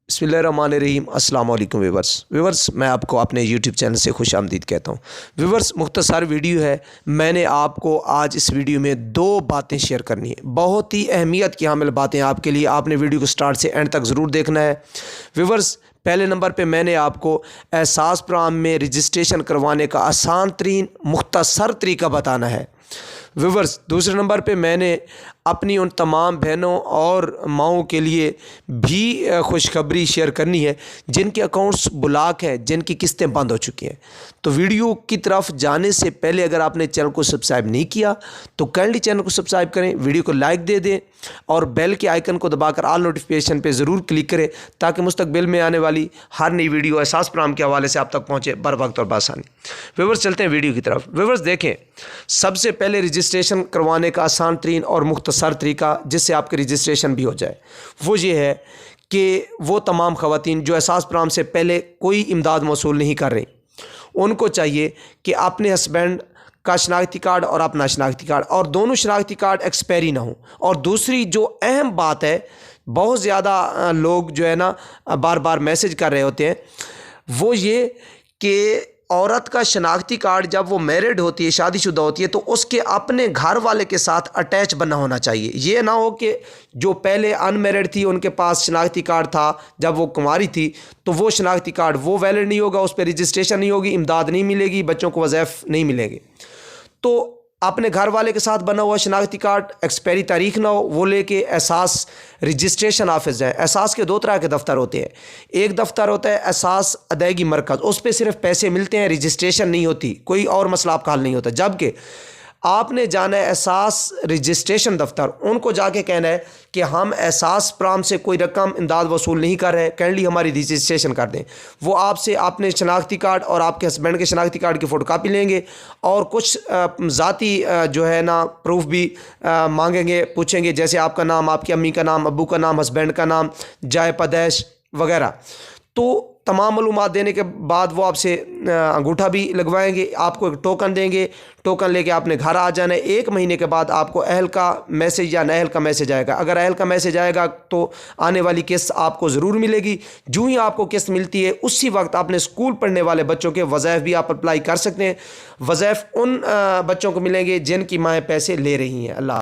बिस्मिल्लाहिर्रहमानिर्रहीम। अस्सलाम वालेकुम व्यूवर्स, मैं आपको अपने यूट्यूब चैनल से खुश आमदीद कहता हूँ। व्यूवर्स, मुख्तसर वीडियो है। मैंने आपको आज इस वीडियो में दो बातें शेयर करनी है, बहुत ही अहमियत की हामिल बातें आपके लिए। आपने वीडियो को स्टार्ट से एंड तक ज़रूर देखना है। व्यूवर्स, पहले नंबर पे मैंने आपको एहसास प्रोग्राम में रजिस्ट्रेशन करवाने का आसान तरीन मुख्तसर तरीका बताना है। व्यूवर्स, दूसरे नंबर पे मैंने अपनी उन तमाम बहनों और माओं के लिए भी खुशखबरी शेयर करनी है जिनके अकाउंट्स ब्लॉक हैं, जिनकी किस्तें बंद हो चुकी हैं। तो वीडियो की तरफ जाने से पहले अगर आपने चैनल को सब्सक्राइब नहीं किया तो काइंडली चैनल को सब्सक्राइब करें, वीडियो को लाइक दे दें और बेल के आइकन को दबाकर ऑल नोटिफिकेशन पे ज़रूर क्लिक करें ताकि मुस्तकबिल में आने वाली हर नई वीडियो एहसास प्रोग्राम के हवाले से आप तक पहुँचे बर वक्त और बासानी। व्यूवर्स, चलते हैं वीडियो की तरफ। व्यूवर्स देखें, सबसे पहले रजिस्ट्रेशन करवाने का आसान तरीन और मुख्तसर तरीका जिससे आपकी रजिस्ट्रेशन भी हो जाए वो ये है कि वो तमाम ख़वातीन जो एहसास प्रोग्राम से पहले कोई इमदाद मौसूल नहीं कर रही, उनको चाहिए कि अपने हस्बैंड का शनाख्ती कार्ड और अपना शनाख्ती कार्ड और दोनों शनाख्ती कार्ड एक्सपायरी ना हो। और दूसरी जो अहम बात है, बहुत ज़्यादा लोग जो है ना बार बार मैसेज कर रहे होते हैं, वो ये कि औरत का शनाख्ती कार्ड जब वो मैरिड होती है, शादीशुदा होती है, तो उसके अपने घर वाले के साथ अटैच बना होना चाहिए। ये ना हो कि जो पहले अनमैरिड थी उनके पास शनाख्ती कार्ड था जब वो कुंवारी थी, तो वो शनाख्ती कार्ड वो वैलिड नहीं होगा, उस पर रजिस्ट्रेशन नहीं होगी, इमदाद नहीं मिलेगी, बच्चों को वज़ाइफ नहीं मिलेंगे। तो अपने घर वाले के साथ बना हुआ शनाख्ती कार्ड एक्सपायरी तारीख ना हो, वो लेके एहसास रजिस्ट्रेशन ऑफिस जाए। एहसास के दो तरह के दफ्तर होते हैं। एक दफ्तर होता है एहसास अदायगी मरकज़, उस पर सिर्फ पैसे मिलते हैं, रजिस्ट्रेशन नहीं होती, कोई और मसला आपका हल नहीं होता। जबकि आपने जाना है एहसास रजिस्ट्रेशन दफ्तर, उनको जाके कहना है कि हम एहसास प्रोग्राम से कोई रकम इमदाद वसूल नहीं कर रहे हैं, काइंडली हमारी रजिस्ट्रेशन कर दें। वो आपसे अपने शनाख्ती कार्ड और आपके हस्बैंड के शनाख्ती कार्ड की फ़ोटोकॉपी लेंगे और कुछ ज़ाती जो है ना प्रूफ भी मांगेंगे, पूछेंगे, जैसे आपका नाम, आपकी अम्मी का नाम, अब्बू का नाम, हस्बैंड का नाम, जाए पैदाइश वगैरह। तो तमाम मालूमात देने के बाद वो आपसे अंगूठा भी लगवाएंगे, आपको एक टोकन देंगे। टोकन लेके आपने घर आ जाना है। 1 महीने के बाद आपको अहल का मैसेज या नहल का मैसेज आएगा। अगर अहल का मैसेज आएगा तो आने वाली किस्त आपको ज़रूर मिलेगी। जो ही आपको किस्त मिलती है उसी वक्त आपने स्कूल पढ़ने वाले बच्चों के वज़ाइफ भी आप अप्लाई कर सकते हैं। वज़ाइफ उन बच्चों को मिलेंगे जिनकी माएँ पैसे ले रही हैं। अल्लाह।